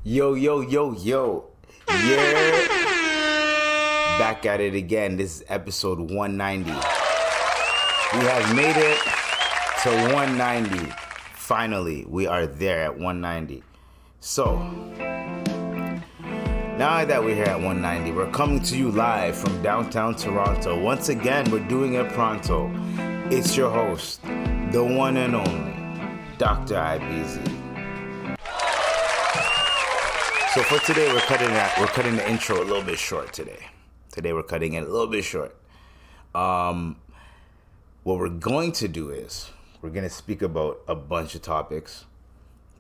Yo, yo, yo, yo. Yeah. Back at it again. This is episode 190. We have made it to 190. Finally, we are there at 190. So, now that we're here at 190, we're coming to you live from downtown Toronto. Once again, we're doing it pronto. It's your host, the one and only, Dr. IBZ. So for today, we're cutting the intro a little bit short today. Today we're cutting it a little bit short. What we're going to do is we're going to speak about a bunch of topics.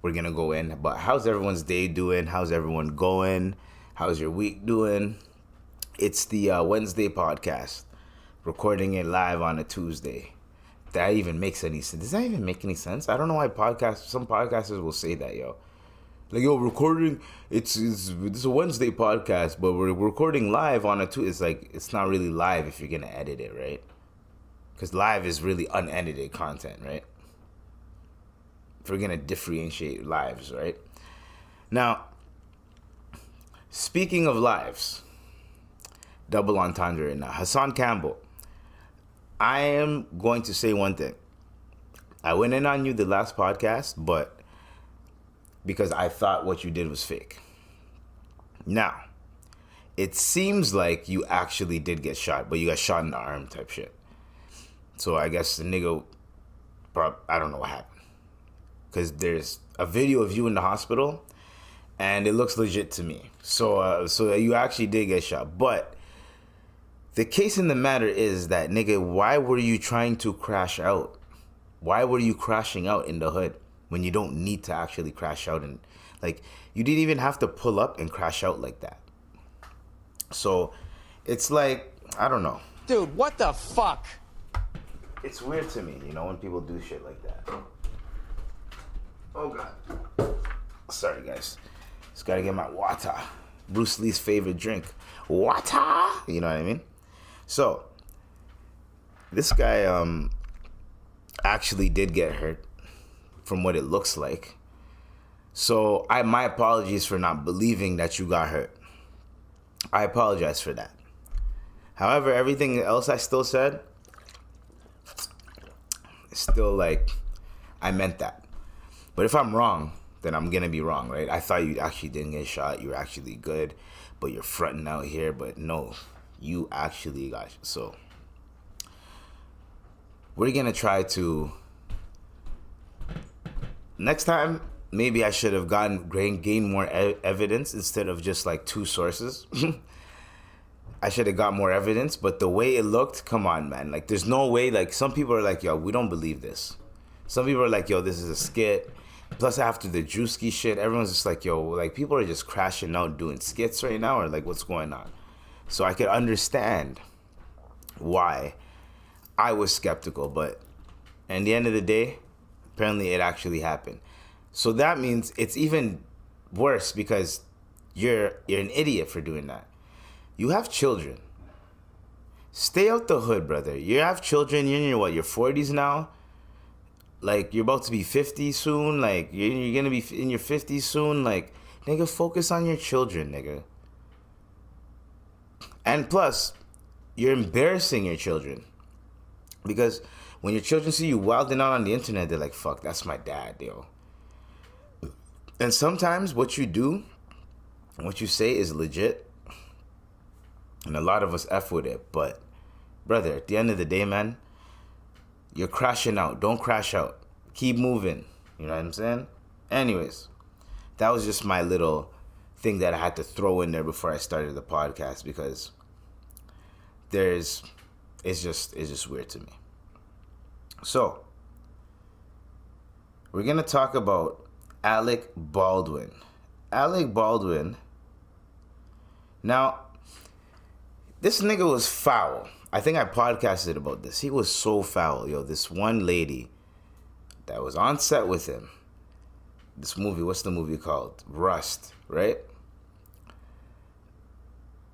We're going to go in about how's everyone's day doing? How's everyone going? How's your week doing? It's the Wednesday podcast, recording it live on a Tuesday. If that even makes any sense. Does that even make any sense? I don't know why some podcasters will say that, yo. Like, yo, recording, it's a Wednesday podcast, but we're recording live on a Tuesday. It's like, it's not really live if you're going to edit it, right? Because live is really unedited content, right? If we're going to differentiate lives, right? Now, speaking of lives, double entendre right now. Hassan Campbell, I am going to say one thing. I went in on you the last podcast, but because I thought what you did was fake. Now, it seems like you actually did get shot, but you got shot in the arm type shit. So I guess the nigga, I don't know what happened. Because there's a video of you in the hospital, and it looks legit to me. So you actually did get shot. But the case in the matter is that, nigga, why were you trying to crash out? Why were you crashing out in the hood? When you don't need to actually crash out, and like you didn't even have to pull up and crash out like that. So it's like, I don't know. Dude, what the fuck? It's weird to me, when people do shit like that. Oh God. Sorry guys. Just gotta get my water. Bruce Lee's favorite drink. Water! You know what I mean? So this guy actually did get hurt, from what it looks like. So my apologies for not believing that you got hurt. I apologize for that. However, everything else I still said, still like, I meant that. But if I'm wrong, then I'm gonna be wrong, right? I thought you actually didn't get shot. You were actually good, but you're fronting out here. But no, you actually got shot. So we're gonna try to, next time, maybe I should have gained more evidence instead of just like two sources. I should have got more evidence, but the way it looked, come on, man. Like, there's no way. Like, some people are like, yo, we don't believe this. Some people are like, yo, this is a skit. Plus, after the Yessirski shit, everyone's just like, yo, like, people are just crashing out doing skits right now, or like, what's going on? So I could understand why I was skeptical, but at the end of the day, apparently it actually happened. So that means it's even worse because you're an idiot for doing that. You have children. Stay out the hood, brother. You have children. You're in your 40s now? Like, you're about to be 50 soon. Like, you're going to be in your 50s soon. Like, nigga, focus on your children, nigga. And plus, you're embarrassing your children. Because when your children see you wilding out on the internet, they're like, fuck, that's my dad, yo. And sometimes what you do, what you say is legit. And a lot of us F with it. But, brother, at the end of the day, man, you're crashing out. Don't crash out. Keep moving. You know what I'm saying? Anyways, that was just my little thing that I had to throw in there before I started the podcast. Because it's just weird to me. So, we're going to talk about Alec Baldwin. Alec Baldwin. Now, this nigga was foul. I think I podcasted about this. He was so foul, yo. This one lady that was on set with him. This movie, what's the movie called? Rust, right?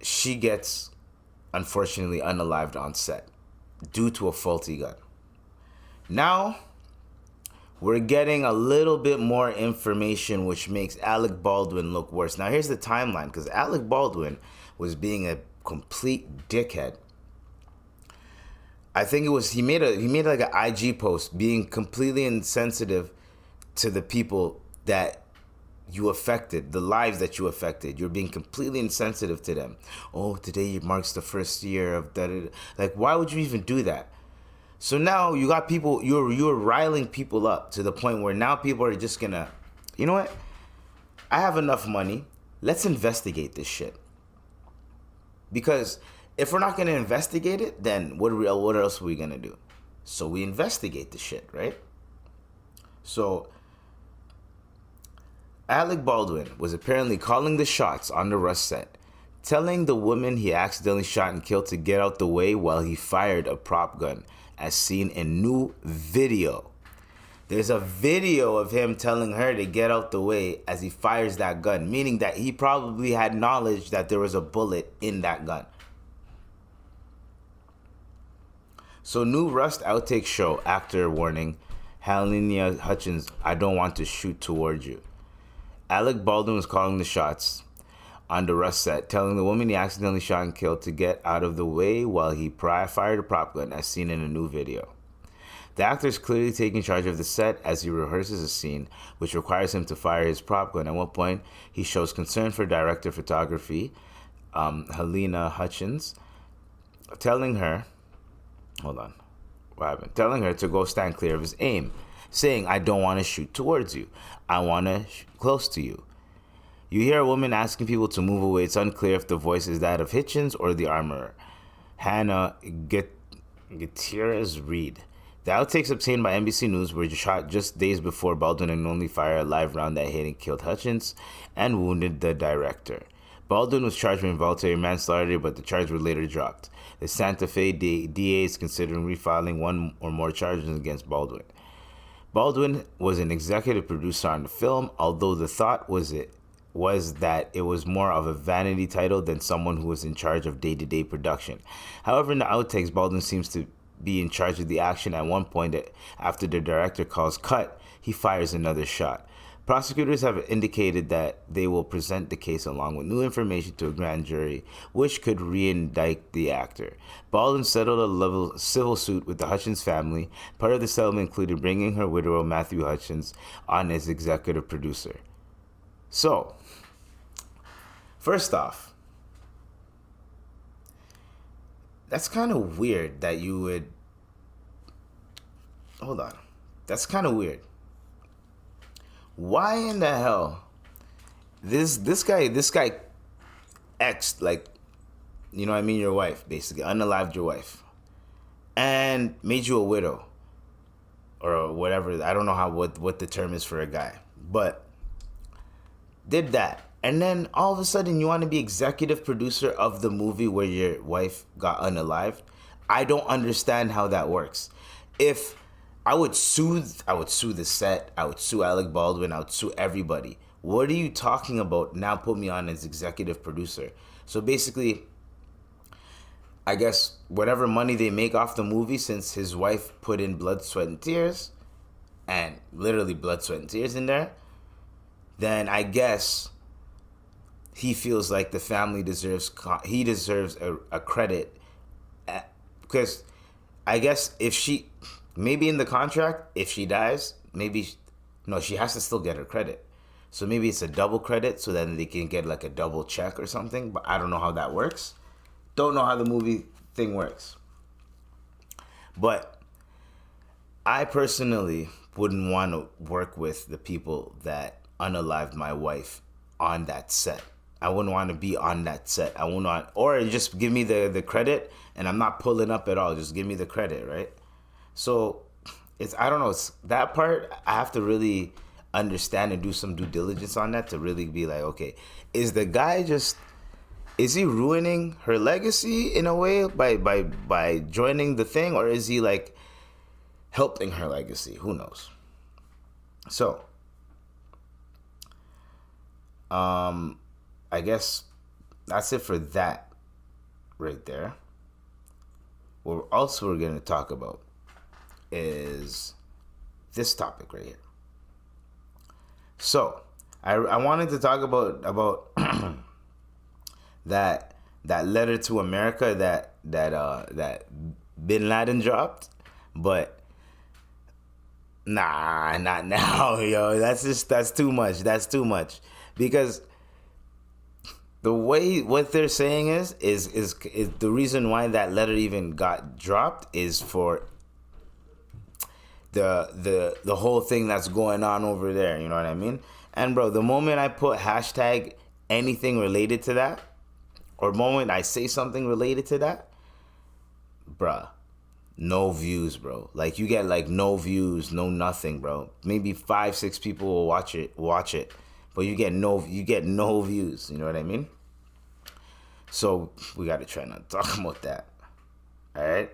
She gets, unfortunately, unalived on set due to a faulty gun. Now, we're getting a little bit more information, which makes Alec Baldwin look worse. Now, here's the timeline, because Alec Baldwin was being a complete dickhead. I think it was he made like an IG post being completely insensitive to the people that you affected, the lives that you affected. You're being completely insensitive to them. Oh, today marks the first year of that. Like, why would you even do that? So now you got people, you're riling people up to the point where now people are just gonna, you know what? I have enough money. Let's investigate this shit. Because if we're not gonna investigate it, then what else are we gonna do? So we investigate the shit, right? So Alec Baldwin was apparently calling the shots on the Rust set, telling the woman he accidentally shot and killed to get out the way while he fired a prop gun, as seen in new video. There's a video of him telling her to get out the way as he fires that gun, meaning that he probably had knowledge that there was a bullet in that gun. So new Rust outtake show, actor warning, Halyna Hutchins, I don't want to shoot towards you. Alec Baldwin was calling the shots on the Rust set, telling the woman he accidentally shot and killed to get out of the way while he fired a prop gun, as seen in a new video. The actor is clearly taking charge of the set as he rehearses a scene, which requires him to fire his prop gun. At one point, he shows concern for director of photography, Halyna Hutchins, telling her to go stand clear of his aim, saying, I don't want to shoot towards you. I want to close to you. You hear a woman asking people to move away. It's unclear if the voice is that of Hitchens or the armorer, Hannah Gutierrez Reed. The outtakes obtained by NBC News were shot just days before Baldwin and only fired a live round that hit and killed Hutchins and wounded the director. Baldwin was charged with involuntary manslaughter, but the charge was later dropped. The Santa Fe DA is considering refiling one or more charges against Baldwin. Baldwin was an executive producer on the film, although the thought was that it was more of a vanity title than someone who was in charge of day-to-day production. However, in the outtakes, Baldwin seems to be in charge of the action. At one point, after the director calls cut, he fires another shot. Prosecutors have indicated that they will present the case along with new information to a grand jury, which could re-indict the actor. Baldwin settled a civil suit with the Hutchins family. Part of the settlement included bringing her widower, Matthew Hutchins, on as executive producer. So, first off, that's kind of weird that you would... Hold on. That's kind of weird. Why in the hell this guy exed, like, you know what I mean, your wife, basically unalived your wife and made you a widow or whatever. I don't know what the term is for a guy, but did that, and then all of a sudden you want to be executive producer of the movie where your wife got unalived. I don't understand how that works. If I would sue the set, I would sue Alec Baldwin, I would sue everybody. What are you talking about? Now put me on as executive producer. So basically, I guess whatever money they make off the movie, since his wife put in blood, sweat, and tears, and literally blood, sweat, and tears in there, then I guess he feels like the family deserves a credit, because I guess if she... Maybe in the contract, if she dies, she has to still get her credit. So maybe it's a double credit so then they can get like a double check or something. But I don't know how that works. Don't know how the movie thing works. But I personally wouldn't want to work with the people that unalived my wife on that set. I wouldn't want to be on that set. I wouldn't want, or just give me the credit and I'm not pulling up at all. Just give me the credit, right? So I don't know, it's that part I have to really understand and do some due diligence on that to really be like, okay, is he ruining her legacy in a way by joining the thing, or is he like helping her legacy? Who knows? So I guess that's it for that right there. What else we're going to talk about is this topic right here. So, I wanted to talk about that letter to America that Bin Laden dropped, but nah, not now, yo. That's too much. That's too much, because the way what they're saying is the reason why that letter even got dropped is for the whole thing that's going on over there. You know what I mean? And bro, the moment I put hashtag anything related to that, or moment I say something related to that, bruh, no views, bro. Like, you get like no views, no nothing, bro. Maybe 5-6 people will watch it, but you get no views. You know what I mean? So we gotta try not to talk about that. All right.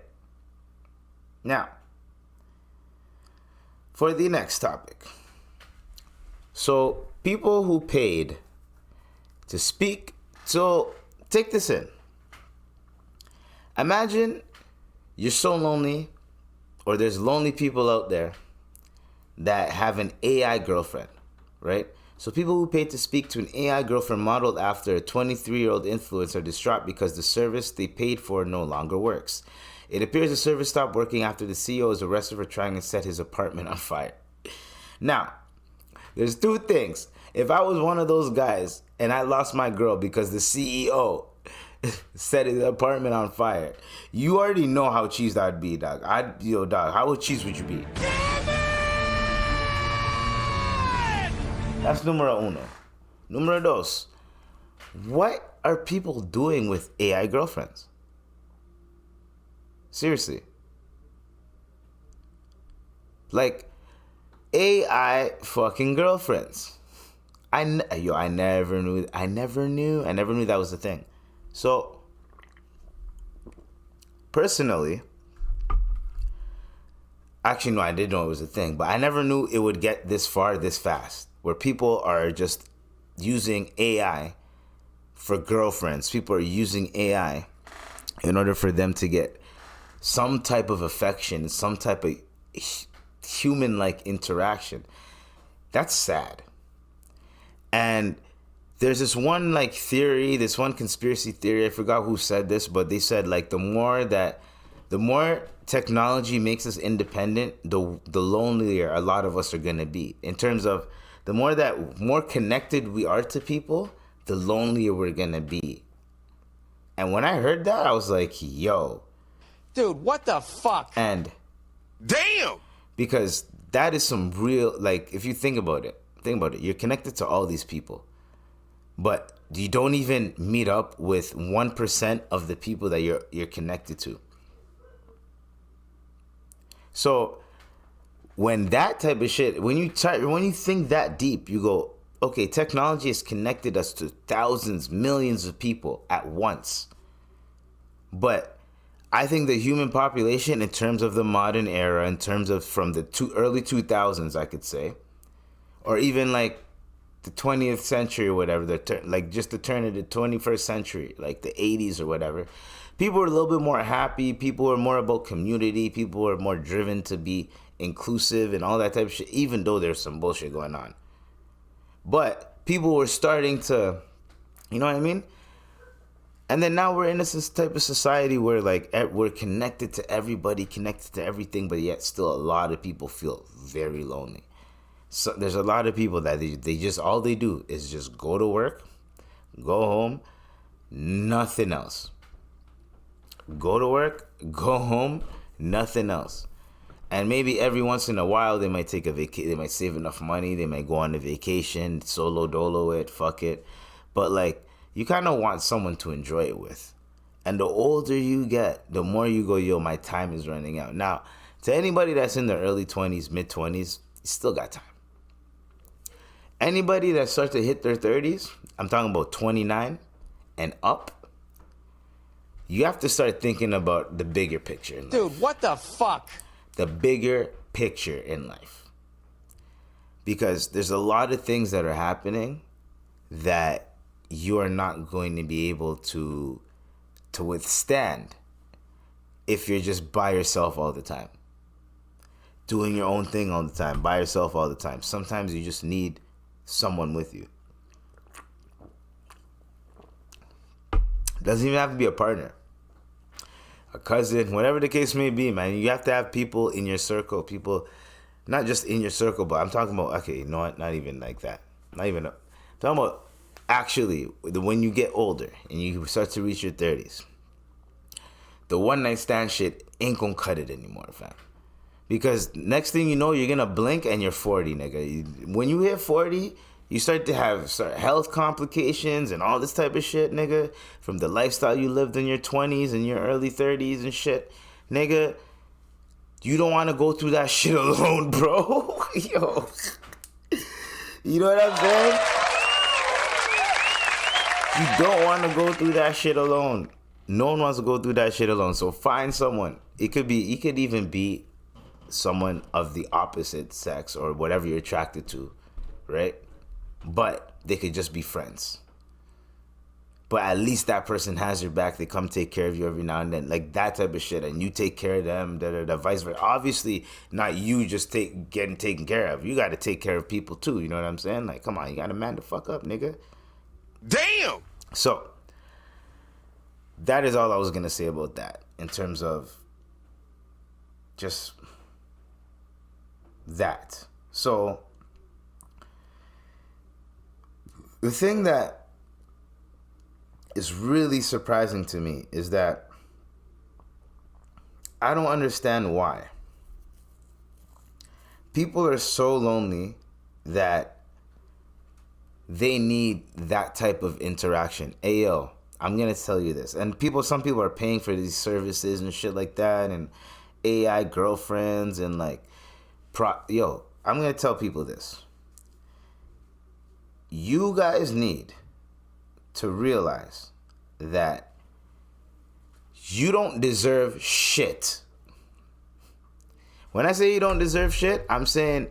Now, for the next topic. So, people who paid to speak. So, take this in. Imagine you're so lonely, or there's lonely people out there that have an AI girlfriend, right? So people who paid to speak to an AI girlfriend modeled after a 23-year-old influencer are distraught because the service they paid for no longer works. It appears the service stopped working after the CEO was arrested for trying to set his apartment on fire. Now, there's two things. If I was one of those guys and I lost my girl because the CEO set his apartment on fire, you already know how cheesed I'd be, dog. Dog, how cheesed would you be? That's numero uno. Numero dos. What are people doing with AI girlfriends? Seriously. Like, AI fucking girlfriends. I never knew that was a thing. So, personally, actually, no, I did know it was a thing, but I never knew it would get this far this fast, where people are just using AI for girlfriends. People are using AI in order for them to get some type of affection, some type of human-like interaction. That's sad. And there's this one theory, this one conspiracy theory, I forgot who said this, but they said the more technology makes us independent, the lonelier a lot of us are gonna be. In terms of the more connected we are to people, the lonelier we're gonna be. And when I heard that, I was like, yo. Dude, what the fuck? And damn! Because that is some real, if you think about it, you're connected to all these people, but you don't even meet up with 1% of the people that you're connected to. So when that type of shit, when you think that deep, you go, okay, technology has connected us to thousands, millions of people at once. But I think the human population, in terms of the modern era, in terms of from the early 2000s, I could say, or even the 20th century or whatever, just the turn of the 21st century, the 80s or whatever, people were a little bit more happy. People were more about community. People were more driven to be inclusive and all that type of shit, even though there's some bullshit going on. But people were starting to, you know what I mean? And then now we're in this type of society where we're connected to everybody, connected to everything, but yet still a lot of people feel very lonely. So there's a lot of people that they just, all they do is just go to work, go home, nothing else. Go to work, go home, nothing else. And maybe every once in a while they might take a vacation, they might save enough money, they might go on a vacation, solo dolo it, fuck it. But you kind of want someone to enjoy it with. And the older you get, the more you go, yo, my time is running out. Now, to anybody that's in their early 20s, mid 20s, you still got time. Anybody that starts to hit their 30s, I'm talking about 29 and up, you have to start thinking about the bigger picture in life. Dude, what the fuck? The bigger picture in life. Because there's a lot of things that are happening that you are not going to be able to withstand if you're just by yourself all the time. doing your own thing all the time, by yourself all the time. Sometimes you just need someone with you. Doesn't even have to be a partner, a cousin, whatever the case may be, man. You have to have people in your circle, people, not just in your circle, but I'm talking about, okay, you know what, not even like that. I'm talking about actually, when you get older and you start to reach your 30s, the one night stand shit ain't gonna cut it anymore, fam. Because next thing you know, you're gonna blink and you're 40, nigga. When you hit 40, you start to have health complications and all this type of shit, nigga. From the lifestyle you lived in your 20s and your early 30s and shit. Nigga, you don't want to go through that shit alone, bro. Yo. You know what I'm saying? You don't want to go through that shit alone. No one wants to go through that shit alone. So find someone. It could even be someone of the opposite sex or whatever you're attracted to, right? But they could just be friends. But at least that person has your back. They come take care of you every now and then. Like that type of shit. And you take care of them, vice versa. Obviously, not you just getting taken care of. You got to take care of people too. You know what I'm saying? Like, come on. You got to man the fuck up, nigga. Damn! So, that is all I was going to say about that. In terms of just that. So, the thing that is really surprising to me is that I don't understand why people are so lonely that they need that type of interaction. Hey, yo, I'm going to tell you this. And some people are paying for these services and shit like that, and AI girlfriends and like, yo, I'm going to tell people this. You guys need to realize that you don't deserve shit. When I say you don't deserve shit, I'm saying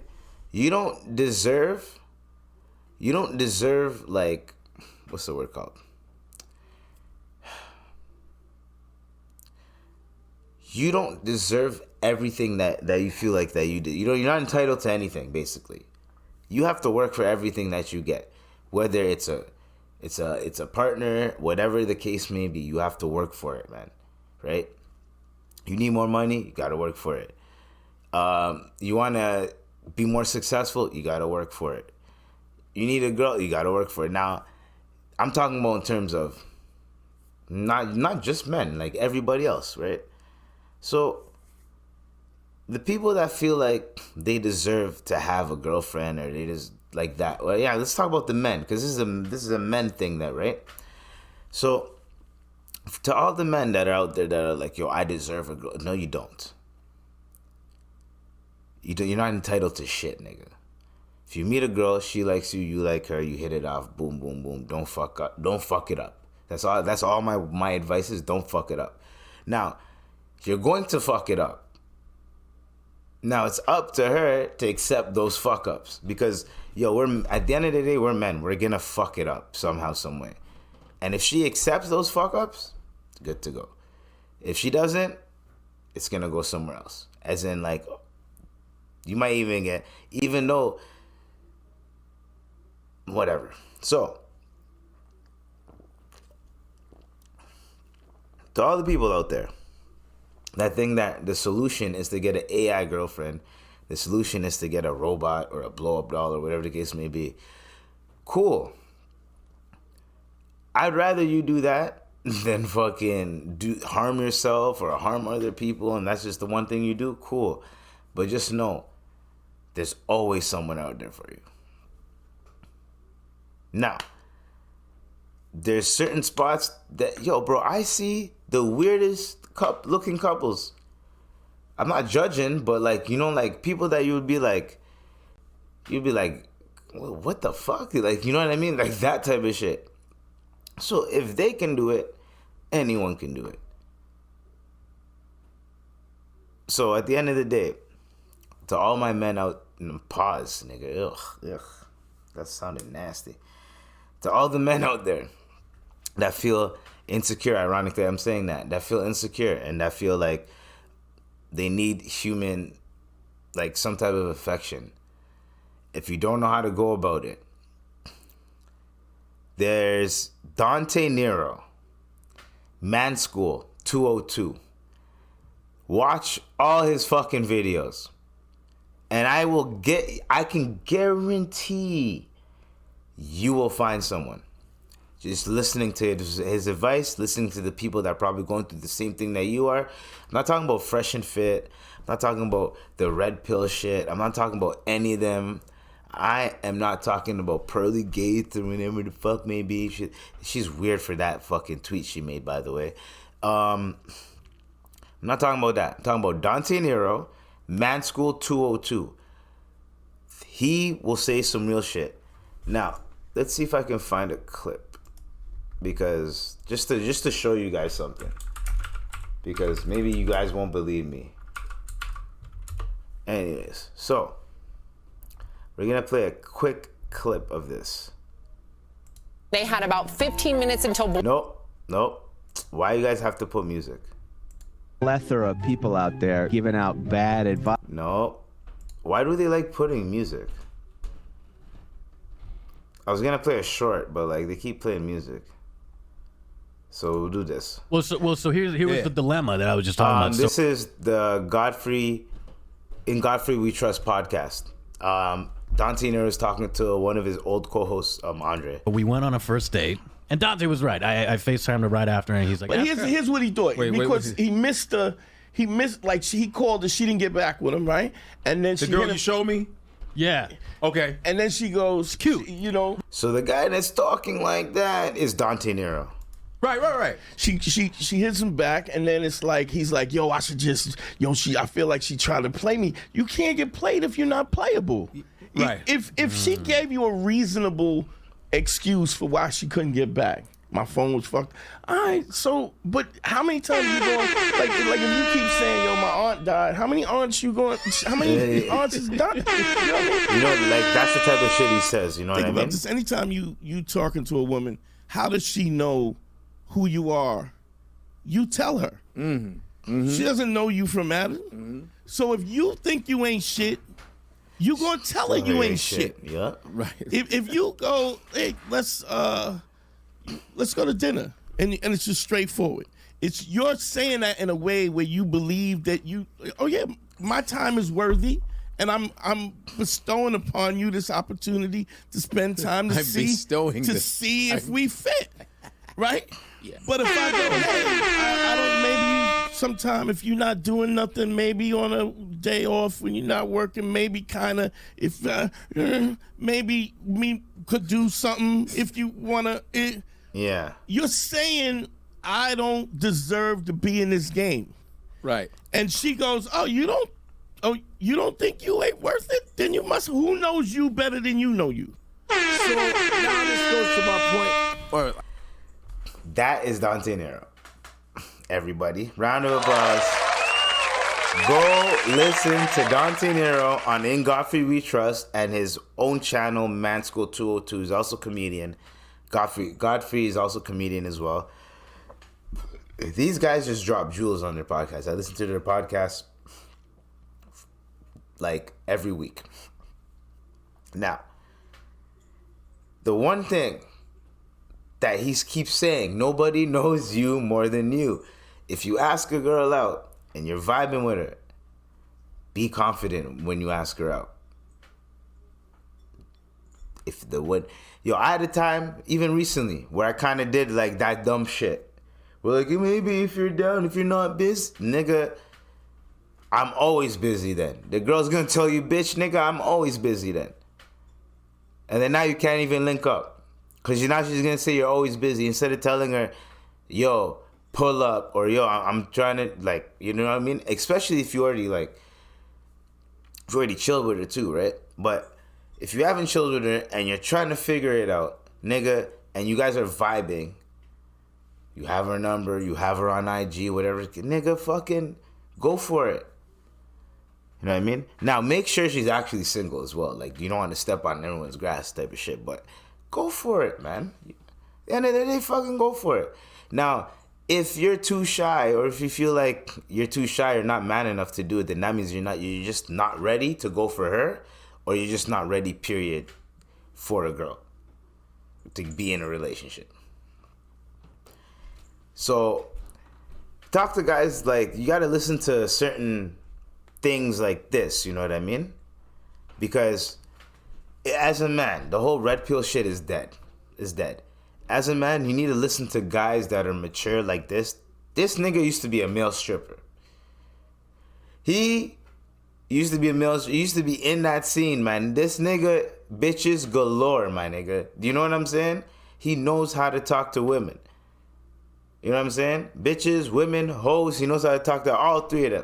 you don't deserve like, what's the word called? You don't deserve everything that you feel like that you did. You're not entitled to anything, basically. You have to work for everything that you get. Whether it's a partner, whatever the case may be, you have to work for it, man. Right? You need more money, you gotta work for it. You wanna be more successful, you gotta work for it. You need a girl, you gotta work for it. Now, I'm talking about in terms of not just men, like everybody else, right? So the people that feel like they deserve to have a girlfriend or they just like that. Well, yeah, let's talk about the men, because this is a men thing, that, right? So to all the men that are out there that are like, yo, I deserve a girl. No, you don't. You're not entitled to shit, nigga. If you meet a girl, she likes you, you like her, you hit it off, boom, boom, boom. Don't fuck it up. That's all my advice is. Don't fuck it up. Now, you're going to fuck it up. Now it's up to her to accept those fuck ups, because yo, at the end of the day, we're men. We're gonna fuck it up somehow, some way. And if she accepts those fuck ups, it's good to go. If she doesn't, it's gonna go somewhere else. As in, like, you might even though, whatever. So, to all the people out there that think that the solution is to get an AI girlfriend, the solution is to get a robot or a blow-up doll or whatever the case may be, cool. I'd rather you do that than fucking harm yourself or harm other people, and that's just the one thing you do, cool. But just know, there's always someone out there for you. Now, there's certain spots that, yo, bro, I see the weirdest looking couples. I'm not judging, but like, you know, like people that you'd be like, well, what the fuck? Like, you know what I mean? Like that type of shit. So if they can do it, anyone can do it. So at the end of the day, to all my men out, pause, nigga. Ugh. That sounded nasty. To all the men out there that feel insecure, ironically I'm saying that feel insecure and that feel like they need human like some type of affection, if you don't know how to go about it, there's Dante Nero, Man School 202. Watch all his fucking videos. And I can guarantee you will find someone. Just listening to his advice, listening to the people that are probably going through the same thing that you are. I'm not talking about Fresh and Fit. I'm not talking about the red pill shit. I'm not talking about any of them. I am not talking about Pearly Gates or whatever the fuck may be. She's weird for that fucking tweet she made, by the way. I'm not talking about that. I'm talking about Dante Nero, Man School 202. He will say some real shit. Now, let's see if I can find a clip. Because just to show you guys something. Because maybe you guys won't believe me. Anyways, so we're going to play a quick clip of this. They had about 15 minutes until... Nope. Why you guys have to put music? Plethora of people out there giving out bad advice. No. Why do they like putting music? I was going to play a short, but like they keep playing music. So we'll do this. Well, so here was the dilemma that I was just talking about. This is the In Godfrey We Trust podcast. Dante Nero is talking to one of his old co-hosts, Andre. We went on a first date, and Dante was right. I FaceTimed him right after, and he's like, but here's what he thought. Because he missed, like, he called her, she didn't get back with him, right? And then the girl you showed me? Yeah. Okay. And then she goes, cute, you know. So the guy that's talking like that is Dante Nero. Right. She hits him back, and then it's like, he's like, yo, I should just, I feel like she tried to play me. You can't get played if you're not playable. Right. If she gave you a reasonable excuse for why she couldn't get back, my phone was fucked. All right, so, but how many times you going, like if you keep saying, yo, my aunt died, how many aunts is done? You know what I mean? You know, like, that's the type of shit he says, you know what I mean? Think about this. Anytime you talking to a woman, how does she know who you are? You tell her. She doesn't know you from Adam. So if you think you ain't shit, you gonna tell her you ain't shit. Yeah. Right. If you go, hey, let's go to dinner, and it's just straightforward. You're saying that in a way where you believe that my time is worthy, and I'm bestowing upon you this opportunity to spend time to see if we fit, right? Yeah. But if I go, hey, I don't, maybe sometime if you're not doing nothing, maybe on a day off when you're not working, maybe kind of, if maybe we could do something if you want to. Yeah. You're saying I don't deserve to be in this game. Right. And she goes, you don't think you ain't worth it? Then you must, who knows you better than you know you? So now this goes to my point. That is Dante Nero. Everybody, round of applause. Go listen to Dante Nero on In Godfrey We Trust and his own channel, Man School 202. He's also a comedian. Godfrey is also a comedian as well. These guys just drop jewels on their podcast. I listen to their podcast like every week. Now, the one thing that he keeps saying, nobody knows you more than you. If you ask a girl out and you're vibing with her, be confident when you ask her out. I had a time, even recently, where I kind of did like that dumb shit. We're like, maybe if you're down, if you're not busy, nigga, I'm always busy then. The girl's gonna tell you, bitch, nigga, I'm always busy then. And then now you can't even link up. Because now she's going to say you're always busy. Instead of telling her, yo, pull up. Or, yo, I'm trying to, like, you know what I mean? Especially if you already chilled with her too, right? But if you haven't chilled with her and you're trying to figure it out, nigga, and you guys are vibing, you have her number, you have her on IG, whatever, nigga, fucking go for it. You know what I mean? Now, make sure she's actually single as well. Like, you don't want to step on everyone's grass type of shit, but go for it, man. At the end of the day, fucking go for it. Now, if you're too shy, or if you feel like you're too shy or not man enough to do it, then that means you're just not ready to go for her, or you're just not ready, period, for a girl to be in a relationship. So talk to guys, like, you got to listen to certain things like this, you know what I mean? Because as a man, the whole red pill shit is dead. As a man, you need to listen to guys that are mature like this. This nigga used to be a male stripper. He used to be he used to be in that scene, man. This nigga, bitches galore, my nigga. Do you know what I'm saying? He knows how to talk to women. You know what I'm saying? Bitches, women, hoes. He knows how to talk to all three of them.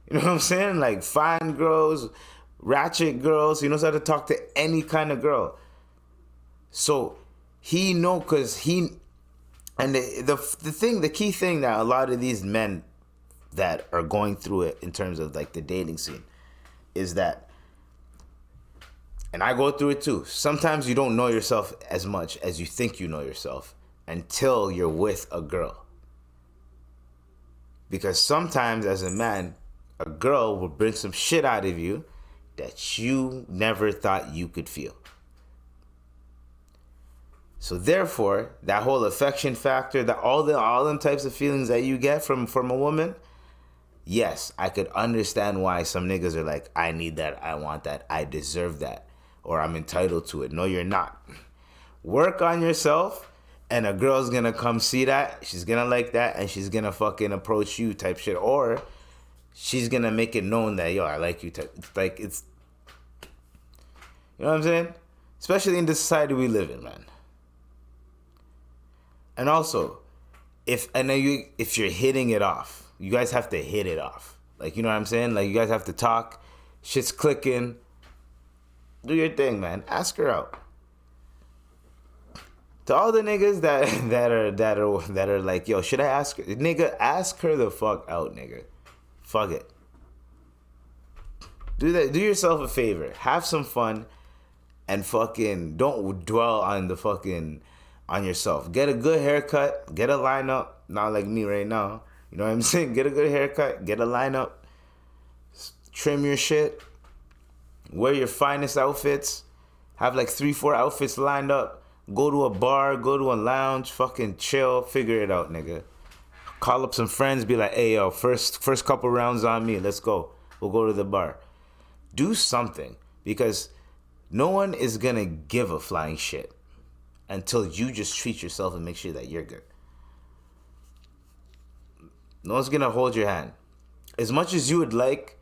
You know what I'm saying? Like fine girls, ratchet girls. He knows how to talk to any kind of girl. So he know, cause he, and the key thing that a lot of these men that are going through it in terms of like the dating scene is that, and I go through it too, sometimes you don't know yourself as much as you think you know yourself until you're with a girl. Because sometimes as a man, a girl will bring some shit out of you that you never thought you could feel. So therefore, that whole affection factor, that all them types of feelings that you get from a woman, yes, I could understand why some niggas are like, I need that, I want that, I deserve that, or I'm entitled to it. No, you're not. Work on yourself, and a girl's gonna come see that, she's gonna like that, and she's gonna fucking approach you type shit, or she's gonna make it known that, yo, I like you type. Like, it's, you know what I'm saying? Especially in the society we live in, man. And also, if you're hitting it off, you guys have to hit it off. Like, you know what I'm saying? Like, you guys have to talk, shit's clicking. Do your thing, man. Ask her out. To all the niggas that are like, yo, should I ask her? Nigga, ask her the fuck out, nigga. Fuck it. Do that. Do yourself a favor. Have some fun, and fucking don't dwell on the fucking on yourself. Get a good haircut. Get a lineup. Not like me right now. You know what I'm saying? Get a good haircut. Get a lineup. Trim your shit. Wear your finest outfits. Have like 3-4 outfits lined up. Go to a bar. Go to a lounge. Fucking chill. Figure it out, nigga. Call up some friends. Be like, hey, yo, first couple rounds on me. Let's go. We'll go to the bar. Do something. Because no one is going to give a flying shit until you just treat yourself and make sure that you're good. No one's going to hold your hand. As much as you would like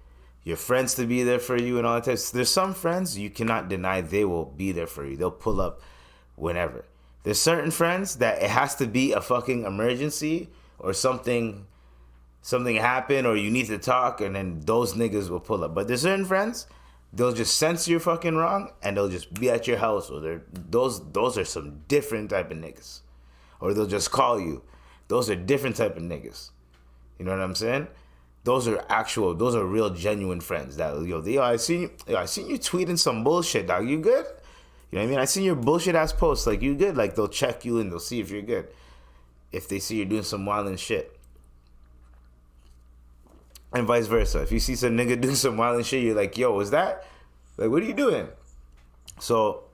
your friends to be there for you and all that type, there's some friends you cannot deny they will be there for you. They'll pull up whenever. There's certain friends that it has to be a fucking emergency or something happened or you need to talk, and then those niggas will pull up. But there's certain friends, they'll just sense you're fucking wrong and they'll just be at your house. Or those are some different type of niggas. Or they'll just call you. Those are different type of niggas. You know what I'm saying? Those are real genuine friends. That, yo, I seen you tweeting some bullshit, dog. You good? You know what I mean? I seen your bullshit ass posts. Like, you good? Like, they'll check you and they'll see if you're good. If they see you're doing some wildin' shit. And vice versa. If you see some nigga doing some wildin' shit, you're like, yo, was that? Like, what are you doing? So,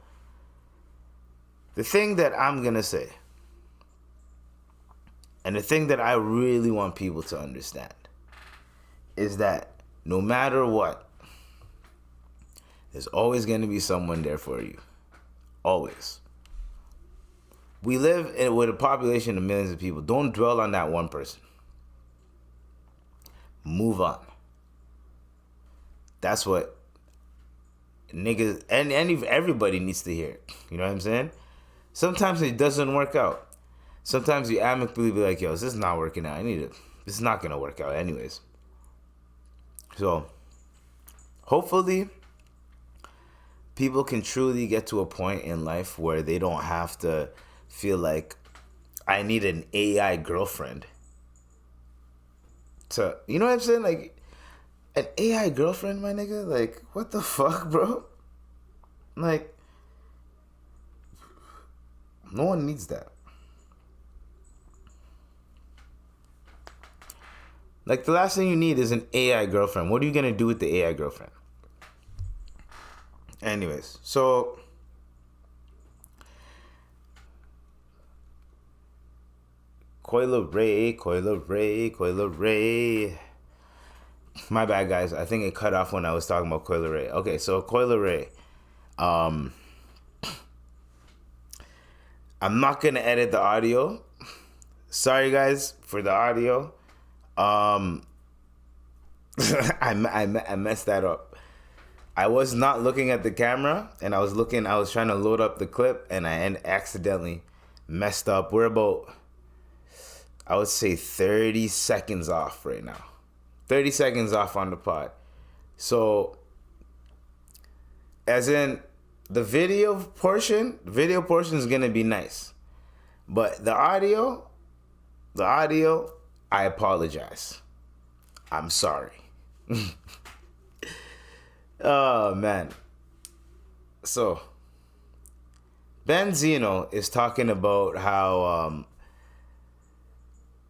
the thing that I'm gonna say, and the thing that I really want people to understand, is that no matter what, there's always gonna be someone there for you. Always. We live with a population of millions of people. Don't dwell on that one person. Move on. That's what niggas and everybody needs to hear. You know what I'm saying? Sometimes it doesn't work out. Sometimes you amicably be like, yo, this is not working out. This is not gonna work out anyways. So hopefully people can truly get to a point in life where they don't have to feel like I need an AI girlfriend. So, you know what I'm saying? Like, an AI girlfriend, my nigga? Like, what the fuck, bro? Like, no one needs that. Like, the last thing you need is an AI girlfriend. What are you going to do with the AI girlfriend? Anyways, so Coi Leray. My bad, guys. I think it cut off when I was talking about Coi Leray. Okay, so Coi Leray. I'm not gonna edit the audio. Sorry, guys, for the audio. I messed that up. I was not looking at the camera, and I was trying to load up the clip, and I accidentally messed up. We're about, I would say, 30 seconds off right now. 30 seconds off on the pod. So, as in, the video portion is going to be nice. But the audio, I apologize. I'm sorry. Oh, man. So, Benzino is talking about how,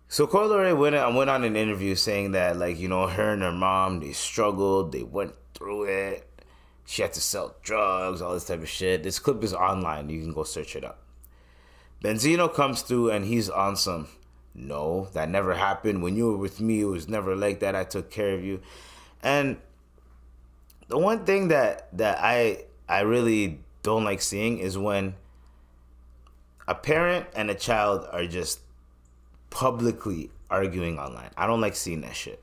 so Coi Leray went on an interview saying that, like, you know, her and her mom, they struggled, they went through it. She had to sell drugs, all this type of shit. This clip is online. You can go search it up. Benzino comes through and he's on some, no, that never happened. When you were with me, it was never like that. I took care of you. And the one thing that I really don't like seeing is when a parent and a child are just publicly arguing online. I don't like seeing that shit.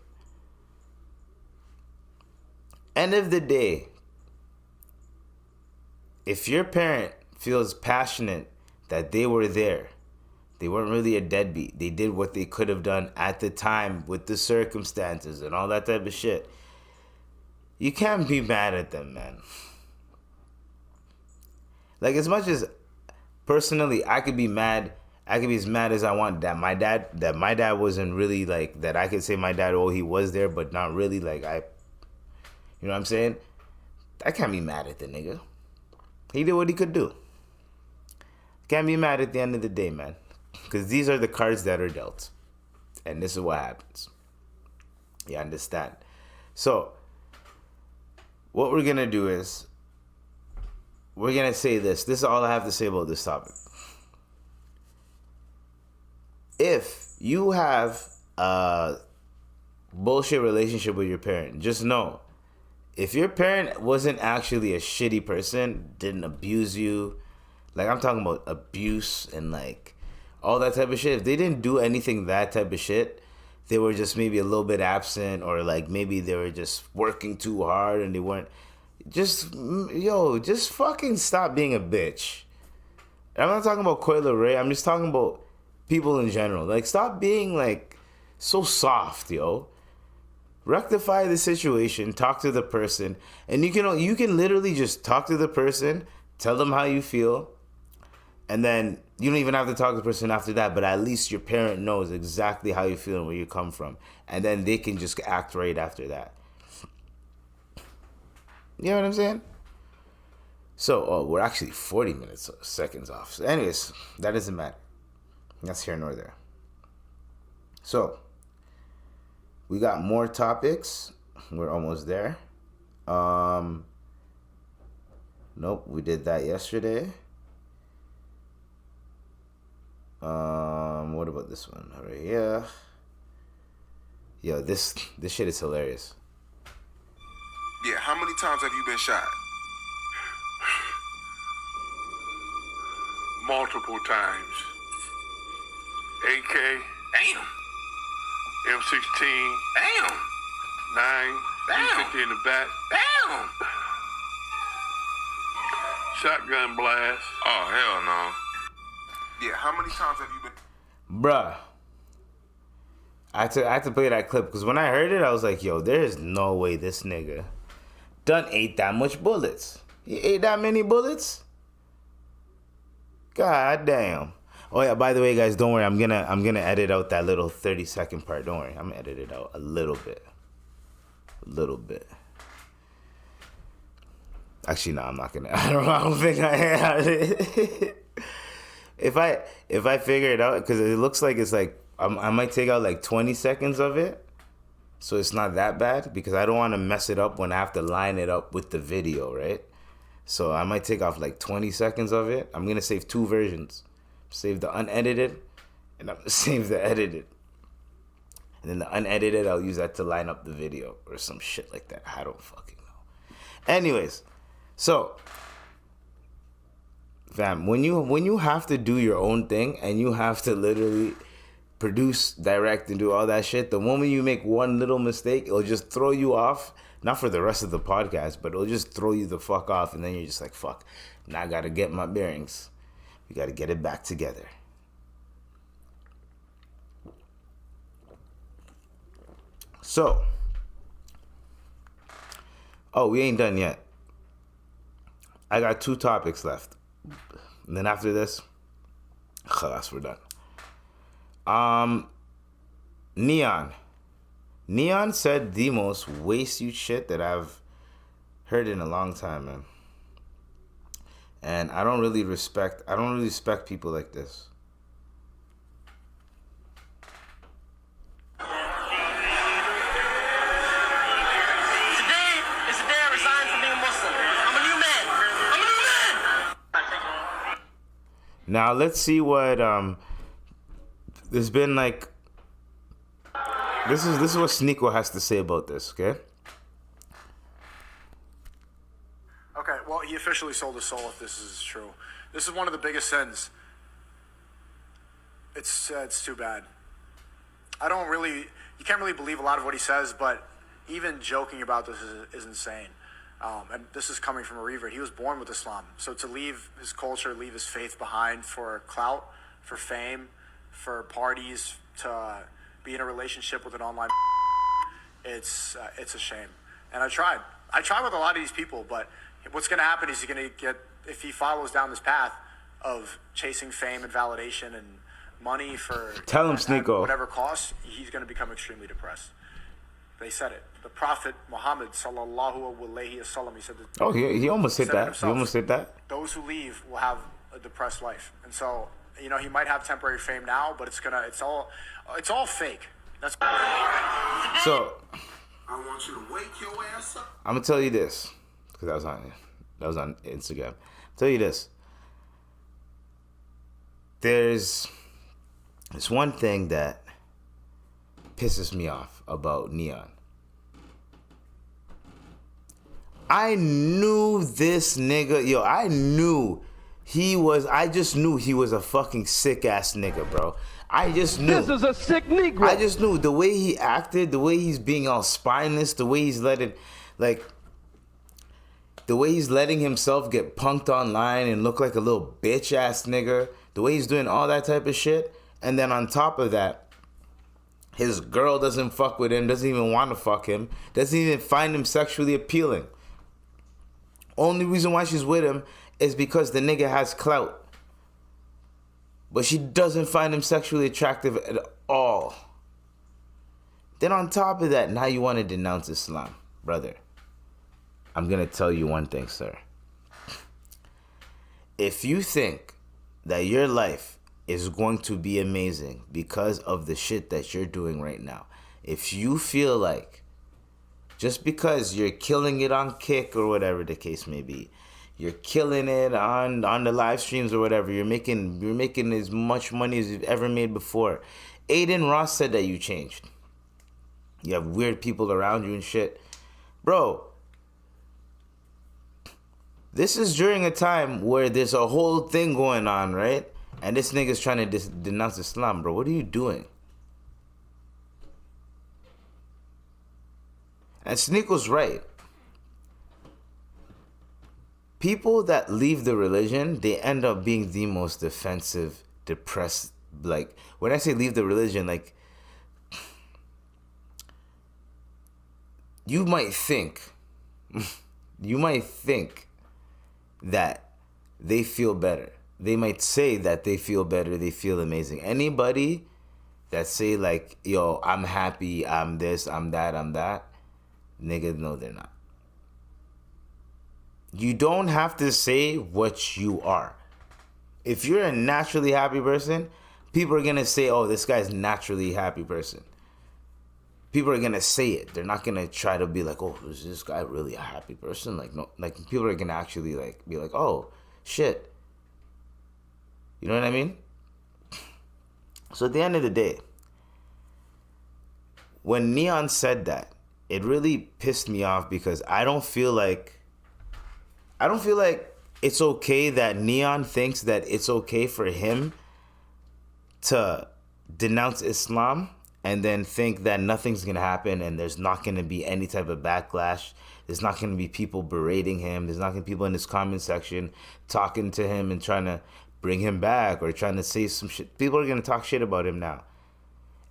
End of the day, if your parent feels passionate that they were there, they weren't really a deadbeat, they did what they could have done at the time with the circumstances and all that type of shit, you can't be mad at them, man. Like, as much as personally I could be mad, I could be as mad as I want that my dad wasn't really like that. I could say my dad, oh, he was there, but not really. Like, you know what I'm saying? I can't be mad at the nigga. He did what he could do. Can't be mad at the end of the day, man. Because these are the cards that are dealt. And this is what happens. You understand? So, what we're going to do is, we're going to say this. This is all I have to say about this topic. If you have a bullshit relationship with your parent, just know, if your parent wasn't actually a shitty person, didn't abuse you, like, I'm talking about abuse and, like, all that type of shit. If they didn't do anything that type of shit, they were just maybe a little bit absent, or, like, maybe they were just working too hard and they weren't, just fucking stop being a bitch. And I'm not talking about Coi Leray. I'm just talking about people in general. Like, stop being, like, so soft, yo. Rectify the situation, talk to the person, and you can literally just talk to the person, tell them how you feel, and then you don't even have to talk to the person after that, but at least your parent knows exactly how you feel and where you come from, and then they can just act right after that. You know what I'm saying? So, we're actually 40 seconds off. So anyways, that doesn't matter. That's here nor there. So, we got more topics. We're almost there. Nope, we did that yesterday. What about this one? All right, yeah. Yo, this shit is hilarious. Yeah, how many times have you been shot? Multiple times. AK. Damn. M16. Damn. 9. Damn. 50 in the back. Damn. Shotgun blast. Oh, hell no. Yeah, how many times have you been... Bruh. I had to play that clip because when I heard it, I was like, yo, there's no way this nigga done ate that much bullets. He ate that many bullets? God damn. Oh yeah, by the way, guys, don't worry. I'm gonna edit out that little 30-second part. Don't worry. I'm gonna edit it out a little bit. A little bit. Actually, no, I'm not gonna. I don't think I have it. If I figure it out, because it looks like it's like I might take out like 20 seconds of it. so it's not that bad because I don't want to mess it up when I have to line it up with the video, right? So I might take off like 20 seconds of it. I'm gonna save 2 versions. Save the unedited, and I'm gonna save the edited. And then the unedited, I'll use that to line up the video or some shit like that. I don't fucking know. Anyways, so fam, when you have to do your own thing and you have to literally produce, direct, and do all that shit, the moment you make one little mistake, it'll just throw you off. Not for the rest of the podcast, but it'll just throw you the fuck off, and then you're just like, fuck, now I gotta get my bearings. We gotta get it back together. So, we ain't done yet. I got 2 topics left. And then after this, khalas, we're done. N3on. N3on said the most waste you shit that I've heard in a long time, man. And I don't really respect people like this. Now let's see what there's been like. This is what Sneako has to say about this, okay? Okay, well, he officially sold his soul if this is true. This is one of the biggest sins. It's too bad. You can't really believe a lot of what he says, but even joking about this is insane. And this is coming from a revert. He was born with Islam. So to leave his culture, leave his faith behind for clout, for fame, for parties, to be in a relationship with an online, it's a shame. And I tried with a lot of these people, but what's going to happen is he's going to get, if he follows down this path of chasing fame and validation and money for tell him Sneako whatever cost, he's going to become extremely depressed. They said it. The Prophet Muhammad sallallahu alaihi wasallam, he said that. Oh, he almost hit that. He almost hit that. Those who leave will have a depressed life, and so he might have temporary fame now, but it's all fake. That's so. I want you to wake your ass up. I'm gonna tell you this because that was on Instagram. I'll tell you this. There's one thing that pisses me off about N3on. I knew this nigga, I just knew he was a fucking sick ass nigga, bro. I just knew. This is a sick Negro. I just knew the way he acted, the way he's being all spineless, the way he's letting himself get punked online and look like a little bitch ass nigga, the way he's doing all that type of shit. And then on top of that, his girl doesn't fuck with him, doesn't even want to fuck him, doesn't even find him sexually appealing. Only reason why she's with him is because the nigga has clout. But she doesn't find him sexually attractive at all. Then on top of that, now you want to denounce Islam. Brother, I'm going to tell you one thing, sir. If you think that your life is going to be amazing because of the shit that you're doing right now, if you feel like just because you're killing it on Kick or whatever the case may be, you're killing it on the live streams or whatever, you're making as much money as you've ever made before. Aiden Ross said that you changed. You have weird people around you and shit. Bro, this is during a time where there's a whole thing going on, right? And this nigga's trying to denounce Islam, bro. What are you doing? And Sneako's right. People that leave the religion, they end up being the most defensive, depressed. Like, when I say leave the religion, like, you might think that they feel better. They might say that they feel better, they feel amazing. Anybody that say like, yo, I'm happy, I'm this, I'm that, nigga, no, they're not. You don't have to say what you are. If you're a naturally happy person, people are going to say, oh, this guy's naturally a happy person. people are gonna say it. They're not gonna try to be like, oh, is this guy really a happy person? Like, no, like people are gonna actually like be like, oh, shit. You know what I mean? So at the end of the day, when N3on said that, it really pissed me off because I don't feel like it's okay that N3on thinks that it's okay for him to denounce Islam and then think that nothing's going to happen and there's not going to be any type of backlash. There's not going to be people berating him. There's not going to be people in his comment section talking to him and trying to bring him back or trying to say some shit. People are going to talk shit about him now.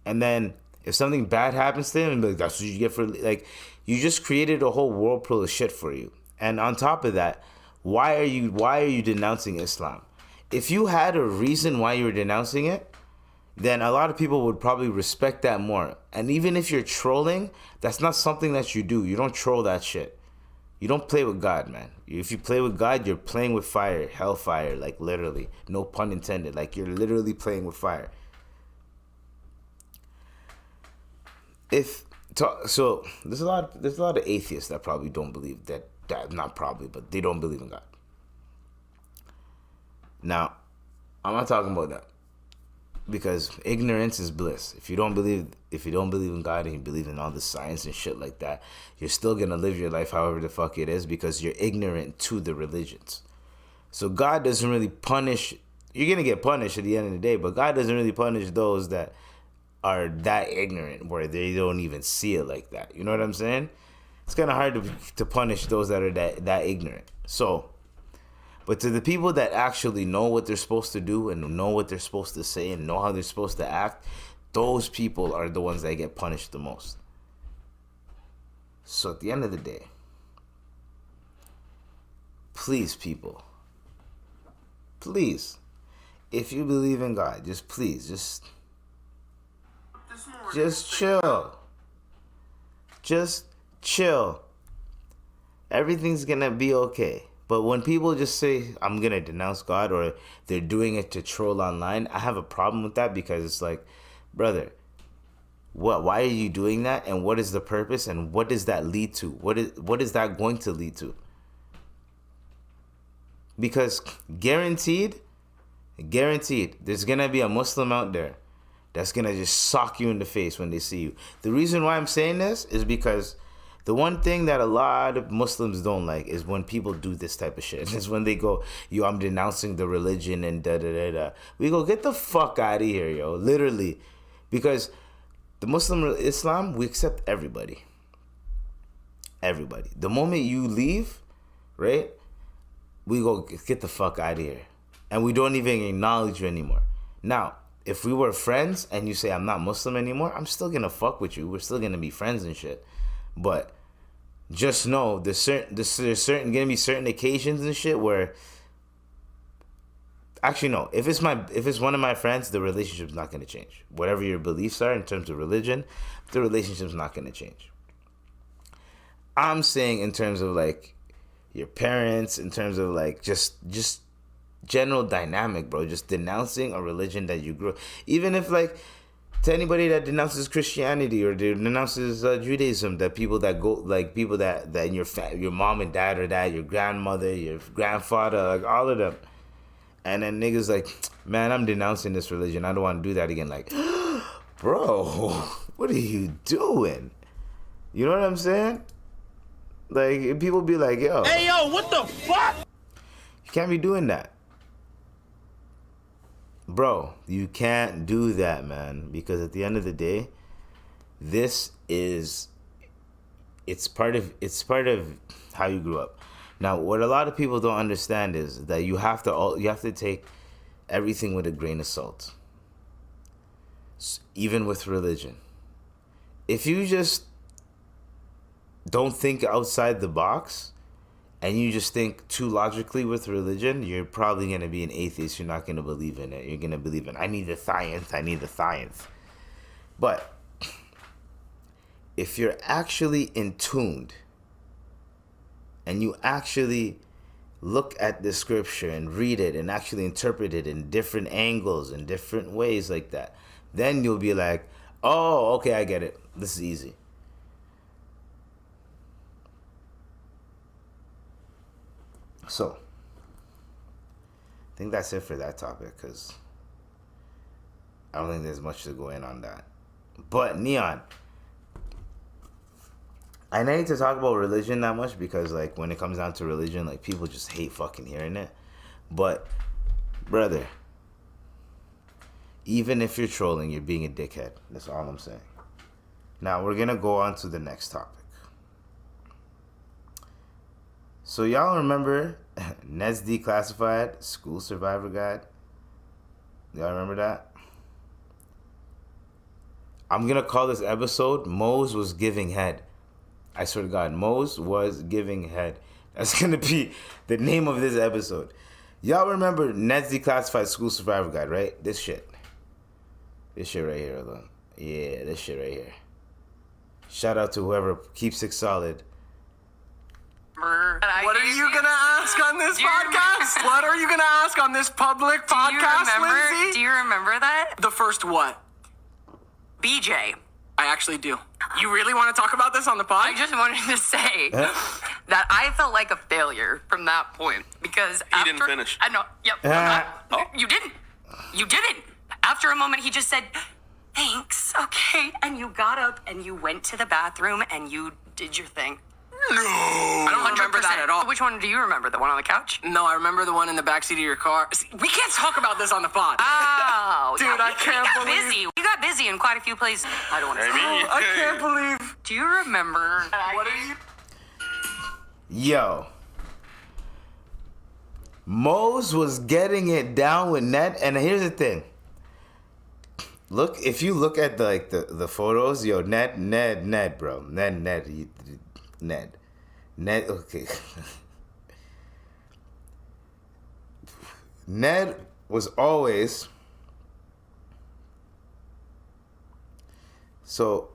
And then if something bad happens to him, and be like, that's what you get for, like, you just created a whole whirlpool of shit for you. And on top of that, why are you denouncing Islam? If you had a reason why you were denouncing it, then a lot of people would probably respect that more. And even if you're trolling, that's not something that you do. You don't troll that shit. You don't play with God, man. If you play with God, you're playing with fire, hellfire, like literally. No pun intended. Like you're literally playing with fire. So there's a lot of atheists that probably don't believe that not probably, but they don't believe in God. Now, I'm not talking about that because ignorance is bliss. If you don't believe in God and you believe in all the science and shit like that, you're still gonna live your life however the fuck it is because you're ignorant to the religions. So God doesn't really punish. You're gonna get punished at the end of the day, but God doesn't really punish those that are that ignorant where they don't even see it like that. You know what I'm saying? It's kind of hard to punish those that are that ignorant. So, but to the people that actually know what they're supposed to do and know what they're supposed to say and know how they're supposed to act, those people are the ones that get punished the most. So at the end of the day, please, people, please, if you believe in God, just chill. Just chill. Everything's gonna be okay. But when people just say, I'm gonna denounce God, or they're doing it to troll online, I have a problem with that because it's like, brother, why are you doing that? And what is the purpose? And what does that lead to? What is that going to lead to? Because guaranteed, there's gonna be a Muslim out there that's gonna just sock you in the face when they see you. The reason why I'm saying this is because the one thing that a lot of Muslims don't like is when people do this type of shit. It's when they go, yo, I'm denouncing the religion and da-da-da-da. We go, get the fuck out of here, yo. Literally. Because the Muslim Islam, we accept everybody. Everybody. The moment you leave, right, we go, get the fuck out of here. And we don't even acknowledge you anymore. Now, if we were friends and you say, I'm not Muslim anymore, I'm still going to fuck with you. We're still going to be friends and shit. But just know there's gonna be certain occasions and shit where, actually no, if it's one of my friends, the relationship's not gonna change. Whatever your beliefs are in terms of religion, the relationship's not gonna change. I'm saying in terms of like your parents, in terms of like just general dynamic, bro. Just denouncing a religion that you grew up. Even if like, to anybody that denounces Christianity or denounces Judaism, that people that go, like people that in your mom and dad or that, your grandmother, your grandfather, like all of them. And then niggas like, man, I'm denouncing this religion. I don't want to do that again. Like, bro, what are you doing? You know what I'm saying? Like, people be like, yo. Hey, yo, what the fuck? You can't be doing that. Bro, you can't do that, man, because at the end of the day, it's part of how you grew up. Now, what a lot of people don't understand is that you have to take everything with a grain of salt. Even with religion. If you just don't think outside the box, and you just think too logically with religion, you're probably going to be an atheist. You're not going to believe in it. You're going to believe in, I need the science. But if you're actually in tuned and you actually look at the scripture and read it and actually interpret it in different angles and different ways like that, then you'll be like, Oh, okay, I get it. This is easy. So, I think that's it for that topic, because I don't think there's much to go in on that. But, Neon, I don't need to talk about religion that much, because, like, when it comes down to religion, like, people just hate fucking hearing it. But, brother, even if you're trolling, you're being a dickhead. That's all I'm saying. Now, we're going to go on to the next topic. So, y'all remember Ned's Declassified School Survivor Guide? Y'all remember that? I'm going to call this episode MOZE Was Giving Head. I swear to God, MOZE Was Giving Head. That's going to be the name of this episode. Y'all remember Ned's Declassified School Survivor Guide, right? This shit. This shit right here, alone. Yeah, this shit right here. Shout out to whoever keeps it solid. What are you gonna ask on this podcast? What are you gonna ask on this public podcast, Lindsay? Do you remember that? The first what? BJ. I actually do. You really want to talk about this on the pod? I just wanted to say that I felt like a failure from that point because He didn't finish. I know. Yep. You didn't. You didn't. After a moment, he just said, "Thanks, okay," and you got up and you went to the bathroom and you did your thing. No, I don't remember that at all. Which one do you remember? The one on the couch? No, I remember the one in the backseat of your car. See, we can't talk about this on the pod. Oh, dude, I can't believe busy. You got busy in quite a few places. I don't want to. I can't believe. Do you remember? What are you? Yo. MOZE was getting it down with Ned, and here's the thing. Look, if you look at the photos, yo, Ned, bro, Ned, okay. Ned was always so.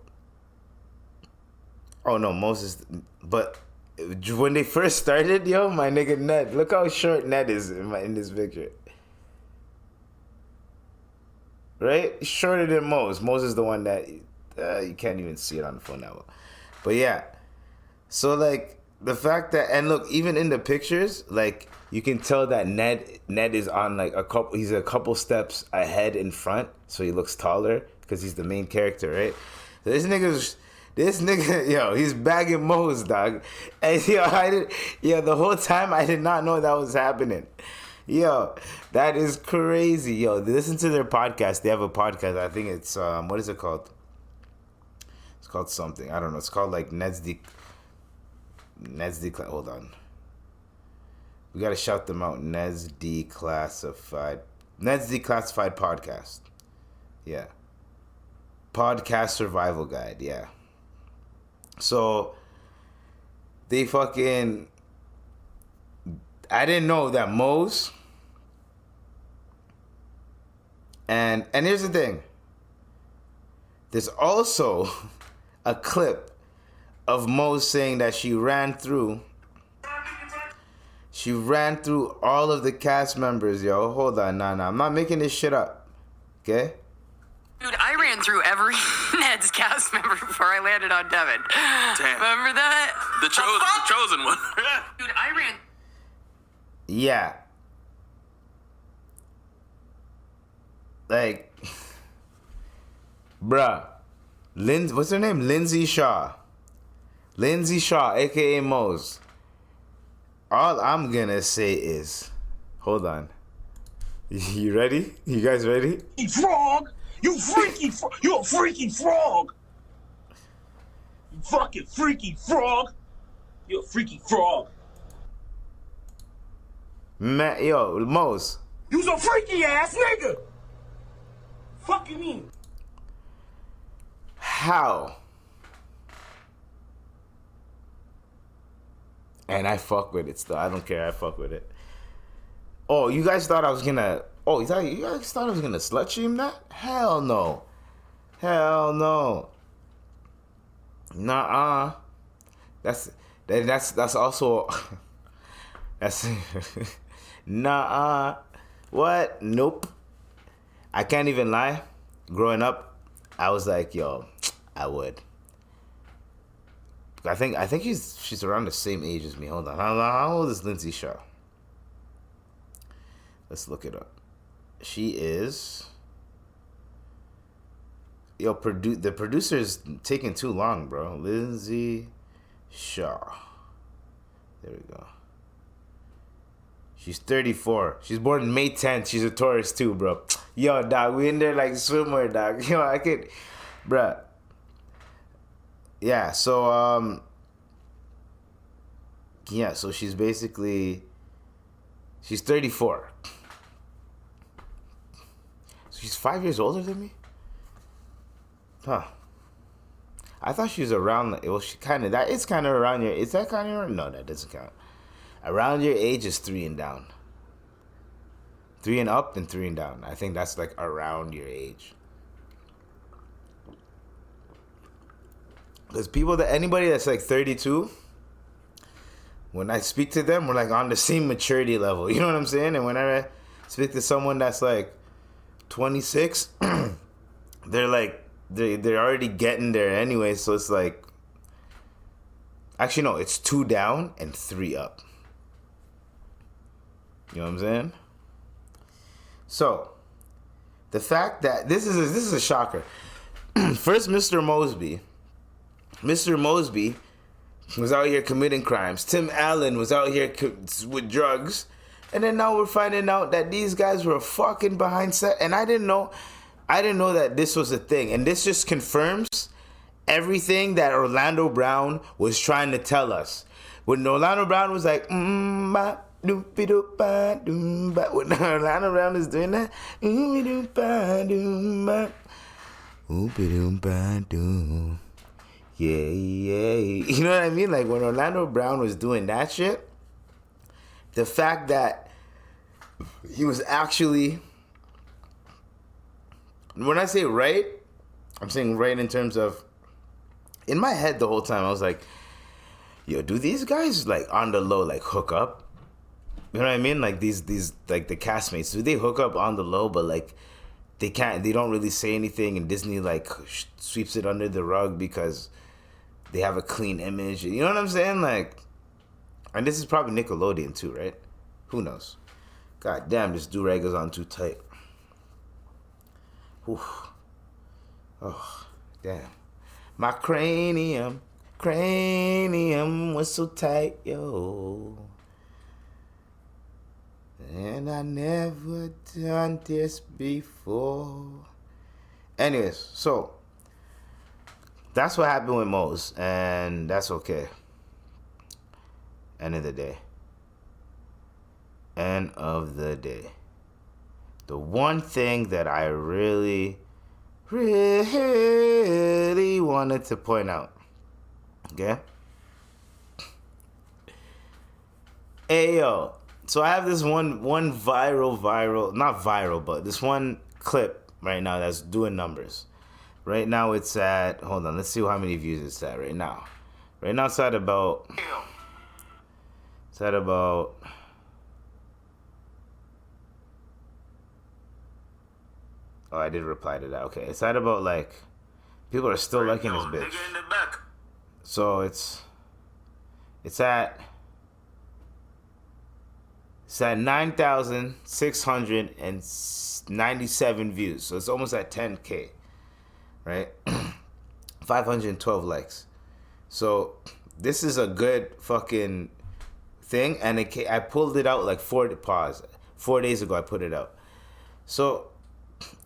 Oh no, Moses, but when they first started, yo, my nigga Ned, look how short Ned is in this picture. Right? Shorter than Mose. Mose is the one that you can't even see it on the phone now. But yeah. So like the fact that, and look, even in the pictures, like you can tell that Ned is on like he's a couple steps ahead in front, so he looks taller because he's the main character, right? So this nigga, yo, he's bagging Mose, dog. And yo, the whole time I did not know that was happening. Yo, that is crazy. Yo, listen to their podcast. They have a podcast. I think it's what is it called? It's called something. I don't know. It's called like Ned's Hold on. We gotta shout them out. Ned's Declassified podcast. Yeah. Podcast Survival Guide. Yeah. So they fucking. I didn't know that MOZE. And here's the thing. There's also a clip of MOZE saying that she ran through all of the cast members, yo. Hold on, nah. I'm not making this shit up. Okay? Dude, I ran through every Ned's cast member before I landed on Devin. Damn. Remember that? The chosen one. Dude, I ran. Yeah. Like, bruh. What's her name? Lindsay Shaw, aka MOZE. All I'm gonna say is, hold on. You ready? You guys ready? Frog! You freaky frog! You a freaky frog! You fucking freaky frog! You a freaky frog! Man, yo, MOZE. You's a freaky ass nigga! Fuck you mean? How? And I fuck with it still. I don't care. I fuck with it. Oh, you guys thought I was gonna... Oh, you guys thought I was gonna slut shame that? Hell no. Hell no. Nuh-uh. That's also... That's... Nuh-uh. What? Nope. I can't even lie. Growing up, I was like, yo, I would. I think she's around the same age as me. Hold on. How old is Lindsay Shaw? Let's look it up. She is... Yo, the producer's taking too long, bro. Lindsay Shaw. There we go. She's 34. She's born May 10th. She's a Taurus too, bro. Yo, dog, we in there like swimwear, dog. Yo, I could... Bruh. Yeah, so, yeah, so she's basically... She's 34. So she's 5 years older than me? Huh. I thought she was around, well, she kind of, that is kind of around your, is that kind of, no, that doesn't count. Around your age is 3 and down. 3 and up and 3 and down. I think that's like around your age. Because anybody that's like 32, when I speak to them, we're like on the same maturity level. You know what I'm saying? And whenever I speak to someone that's like 26, they're like, they're already getting there anyway. So it's like, actually no, it's 2 down and 3 up. You know what I'm saying? So, the fact that this is a shocker. First, Mr. Mosby was out here committing crimes. Tim Allen was out here with drugs. And then now we're finding out that these guys were fucking behind set. And I didn't know that this was a thing. And this just confirms everything that Orlando Brown was trying to tell us. When Orlando Brown was like, when Orlando Brown is doing that, yeah. You know what I mean? Like when Orlando Brown was doing that shit, the fact that he was actually, when I say right, I'm saying right in terms of, in my head the whole time I was like, yo, do these guys like on the low like hook up? You know what I mean? Like these like the castmates, do they hook up on the low, but like they don't really say anything, and Disney like sweeps it under the rug because they have a clean image. You know what I'm saying? Like, and this is probably Nickelodeon too, right? Who knows? God damn, this do-rag is on too tight. Whew. Oh, damn. My cranium was so tight, yo. And I never done this before. Anyways, so that's what happened with Moz, and that's okay. End of the day. End of the day. The one thing that I really wanted to point out. Okay? Hey, yo. So I have this one viral, not viral, but this one clip right now that's doing numbers. Right now it's at, hold on, let's see how many views it's at right now. Right now it's at about, oh, I did reply to that. Okay, it's at about like, people are still liking this bitch. So it's at 9,697 views. So it's almost at 10K, right? 512 likes. So this is a good fucking thing. And I pulled it out like 4 days ago. I put it out. So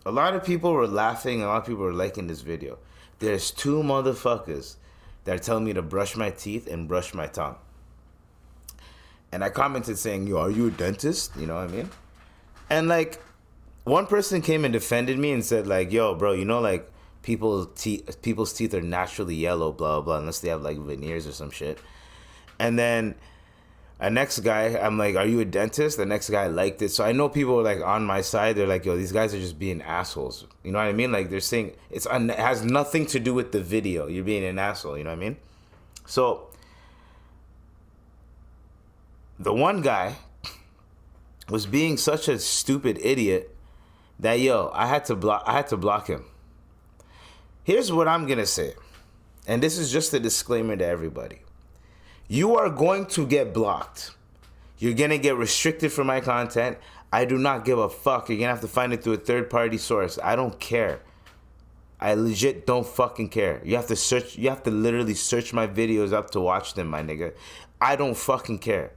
a lot of people were laughing. A lot of people were liking this video. There's 2 motherfuckers that are telling me to brush my teeth and brush my tongue. And I commented saying, yo, are you a dentist? You know what I mean? And like, one person came and defended me and said like, yo, bro, you know, like people's teeth are naturally yellow, blah, blah, unless they have like veneers or some shit. And then a next guy, I'm like, are you a dentist? The next guy liked it. So I know people are like on my side. They're like, yo, these guys are just being assholes. You know what I mean? Like they're saying it has nothing to do with the video. You're being an asshole. You know what I mean? So the one guy was being such a stupid idiot that, yo, I had to block him. Here's what I'm going to say. And this is just a disclaimer to everybody. You are going to get blocked. You're going to get restricted from my content. I do not give a fuck. You're going to have to find it through a third-party source. I don't care. I legit don't fucking care. You have to search. You have to literally search my videos up to watch them, my nigga. I don't fucking care.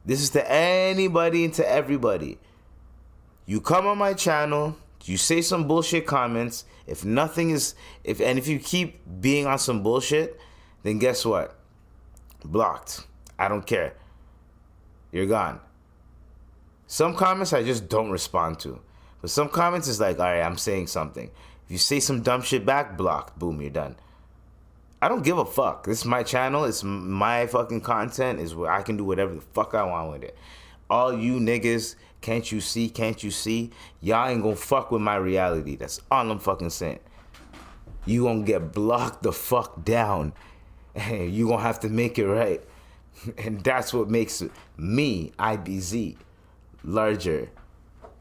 This is to anybody and to everybody. You come on my channel, you say some bullshit comments. If you keep being on some bullshit, then guess what? Blocked. I don't care. You're gone. Some comments I just don't respond to. But some comments is like, all right, I'm saying something. If you say some dumb shit back, blocked. Boom, you're done. I don't give a fuck. This is my channel. It's my fucking content. Is where I can do whatever the fuck I want with it. All you niggas, can't you see? Y'all ain't gonna fuck with my reality. That's all I'm fucking saying. You gonna get blocked the fuck down. And you gonna have to make it right. And that's what makes me, IBZ, larger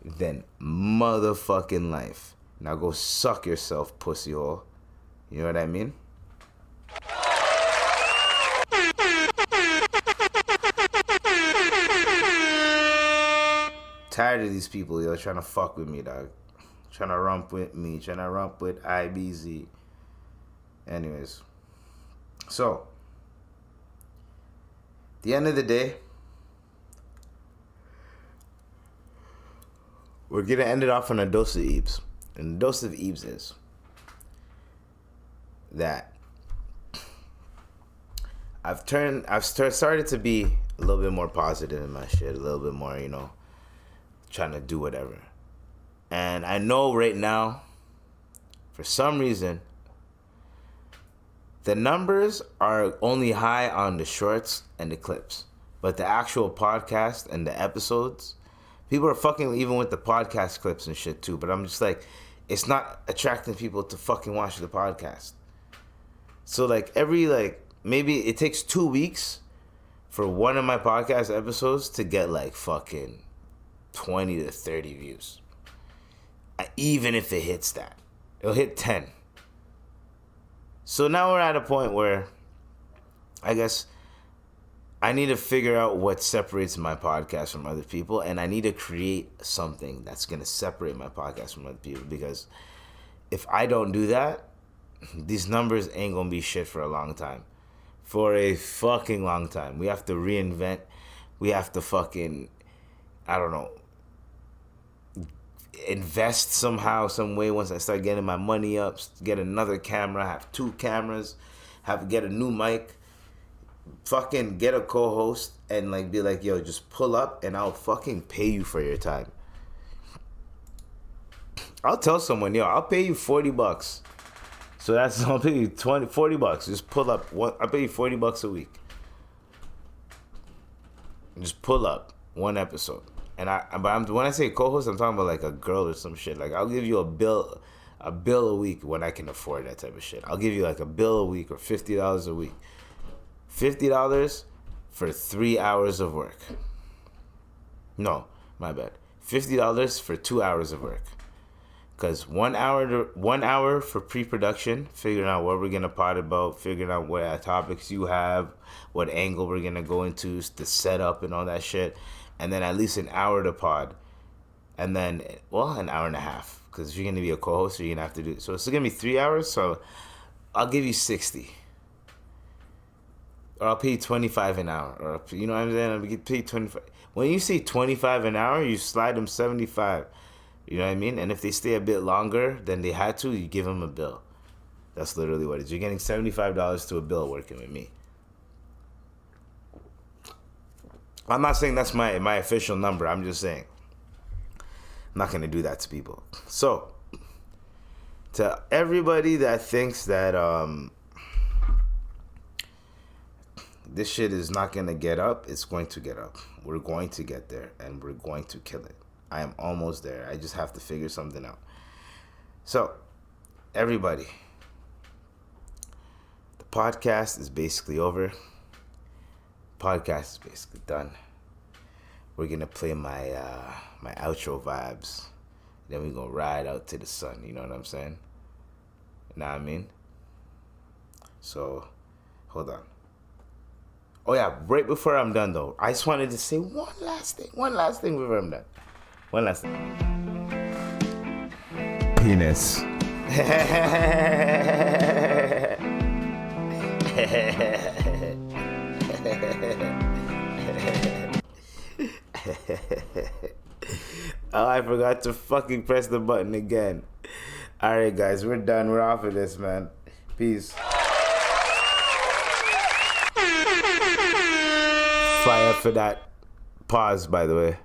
than motherfucking life. Now go suck yourself, pussy hole. You know what I mean? Tired of these people, yo, trying to fuck with me, dog. Trying to rump with me. Trying to rump with IBZ. Anyways. So, at the end of the day, we're going to end it off on a dose of Eebs. And the dose of Eebs is that I've started to be a little bit more positive in my shit. A little bit more, trying to do whatever. And I know right now, for some reason, the numbers are only high on the shorts and the clips. But the actual podcast and the episodes, people are fucking even with the podcast clips and shit too. But I'm just like, it's not attracting people to fucking watch the podcast. So maybe it takes 2 weeks for one of my podcast episodes to get like fucking 20 to 30 views. Even if it hits that. It'll hit 10. So now we're at a point where I guess I need to figure out what separates my podcast from other people, and I need to create something that's going to separate my podcast from other people, because if I don't do that, these numbers ain't going to be shit for a long time. For a fucking long time. We have to reinvent. We have to fucking, I don't know, invest somehow, some way. Once I start getting my money up, get another camera, have 2 cameras, get a new mic, fucking get a co-host, and be like, yo, just pull up and I'll fucking pay you for your time. I'll tell someone, yo, I'll pay you $40. So I'll pay you $40. Just pull up. I'll pay you $40 a week. Just pull up one episode. And when I say co-host, I'm talking about like a girl or some shit. Like, I'll give you a bill a week when I can afford that type of shit. I'll give you like a bill a week or $50 a week. $50 for 3 hours of work. No, my bad. $50 for 2 hours of work. Because 1 hour for pre-production, figuring out what we're going to pod about, figuring out what topics you have, what angle we're going to go into, the setup and all that shit. And then at least an hour to pod. And then, an hour and a half. Because if you're going to be a co-host, you're going to have to do it. So it's going to be 3 hours, so I'll give you 60. Or I'll pay you 25 an hour. Or, you know what I'm saying? I'll pay you 25. When you say 25 an hour, you slide them 75. You know what I mean? And if they stay a bit longer than they had to, you give them a bill. That's literally what it is. You're getting $75 to a bill working with me. I'm not saying that's my official number. I'm just saying I'm not going to do that to people. So, to everybody that thinks that this shit is not going to get up, it's going to get up. We're going to get there, and we're going to kill it. I am almost there. I just have to figure something out. So, everybody, the podcast is basically over. Podcast is basically done. We're gonna play my outro vibes. Then we gonna ride out to the sun. You know what I'm saying? Know what I mean? So, hold on. Oh yeah, right before I'm done though, I just wanted to say one last thing before I'm done. One last thing. Penis. Oh, I forgot to fucking press the button again. Alright guys, we're done. We're off of this, man. Peace. Fire for that pause, by the way.